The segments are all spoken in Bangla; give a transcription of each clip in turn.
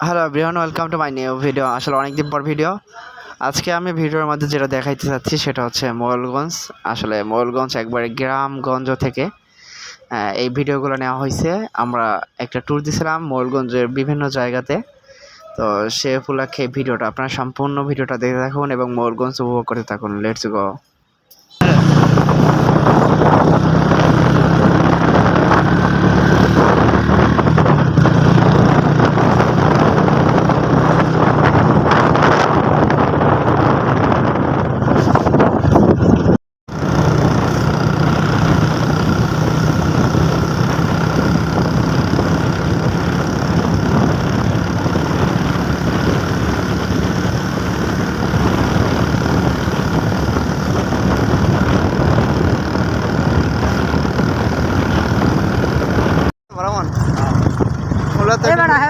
Hello everyone, welcome to my new video. আসলে অনেকদিন পর ভিডিও। আজকে আমি ভিডিওর মধ্যে যেটা দেখাইতে চাচ্ছি সেটা হচ্ছে ময়ূরগঞ্জ। আসলে ময়ূরগঞ্জ একবারে গ্রামগঞ্জ থেকে এই ভিডিওগুলো নেওয়া হয়েছে। আমরা একটা ট্যুর দিয়েছিলাম ময়ূরগঞ্জের বিভিন্ন জায়গাতে। তো সে উপলক্ষে ভিডিওটা আপনারা সম্পূর্ণ ভিডিওটা দেখতে থাকুন এবং ময়ূরগঞ্জ উপভোগ করতে থাকুন। Let's go.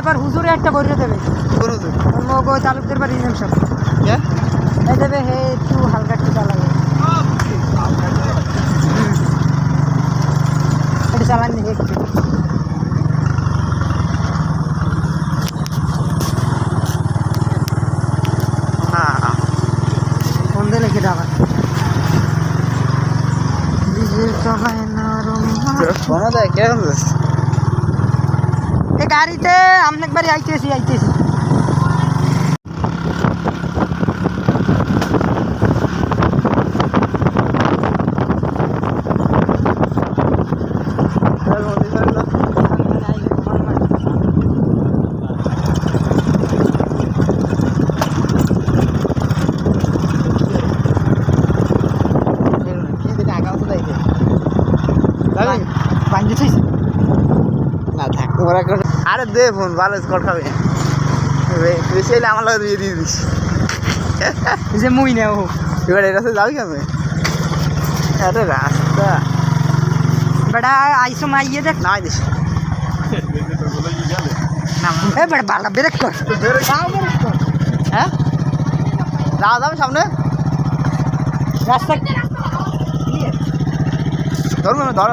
এবার হুজুরে একটা করে দেবে মগো চালুকদের বাড়ি সব দেবে হে একটু হালকা একটু চালাবে এটা চালান নি একটু ফোন দিয়ে লিখে দেওয়া এই গাড়িতে আমি একবারই আইতেছি আরে দে ফোন ভালো স্কট খাবে বেশি হলে আমার লাগে দিয়ে দিস যে মুই নেও এবার এটা যাবি কেমন আরে রাস্তা বেটা আইসো মাইয়ে দেখ নামাই দিস এ বেটা বালা ব্রেক কর হ্যাঁ যাওয়া যাবে সামনে রাস্তা ধরুন ধর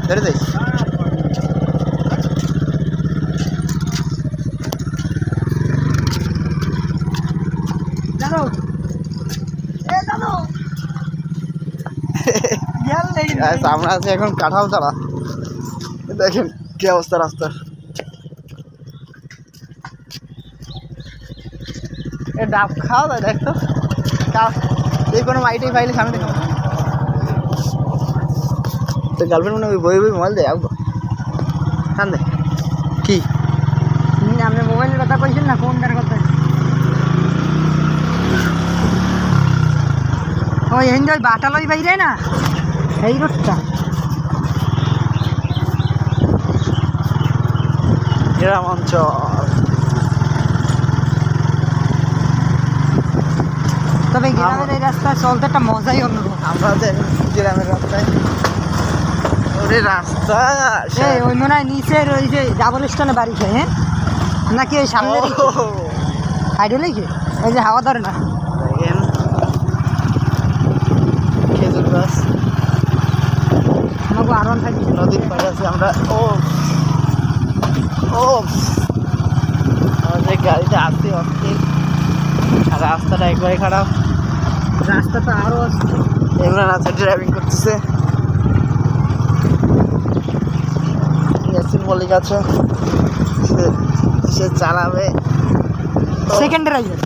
ধরে দে সামনে আছে এখন কাঁঠাল চালা। দেখেন কি অবস্থা রাস্তার। এ ডাব খাওয়া যায় দেখতো এই কোনো মাইটেই পাইলে সামনে দেখো তো গার্লফ্রেন্ড মনে ওই বই মোবাইল দেয় কান দে কি আপনি মোবাইলের কথা কইছেন না কোনটার কথা ওই এনজয় বাটালই বাইরে না এই রোডটা গ্রাম অঞ্চল। তবে গ্রামের এই রাস্তায় চলতে একটা মজাই অন্যরকম। আমাদের গ্রামের রাস্তায় ওরে রাস্তা ওই মনে হয় নিচের ওই যে ডাবল স্টোনে বাড়ি খায় হ্যাঁ নাকি ওই সামনে হাইডে লেগে ওই যে হাওয়া ধরে না খেজুর গাছ আমাকে আরো থাকি নদীর পাড়ে আছে আমরা আমাদের গাড়িতে আসতে আর রাস্তাটা একবারে খারাপ। রাস্তা তো আরো আসছে ইমরান আছে ড্রাইভিং করতেছে ইয়াসিন মল্লিক আছে সে চালাবে সেকেন্ড ড্রাইভার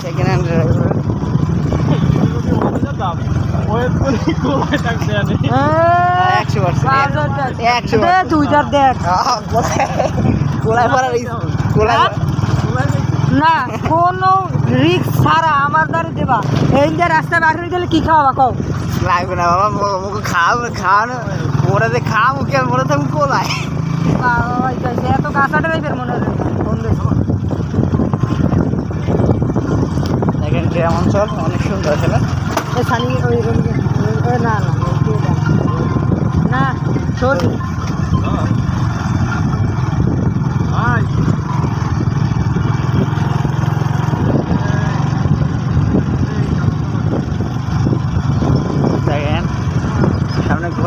100% দুইটার দেখ না কোনো রিক্স ছাড়া আমার দ্বারা দেবা এই যে রাস্তায় বার হয়ে গেলে কি খাওয়াবা কও লাগবে না বাবা মুখে খাওয়ানো ওরা যে খাওয়া মুখে মনে থাকুন কোলায় এত কাঁচা ড্রাইভার মনে হয় দেখেন গ্রাম অঞ্চল অনেক সুন্দর আছে না সানি ওই না না শোন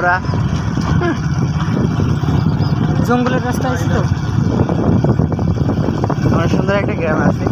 পুরা জঙ্গলের রাস্তা আছে তো। আমরা সুন্দর একটা গ্রামে আছি।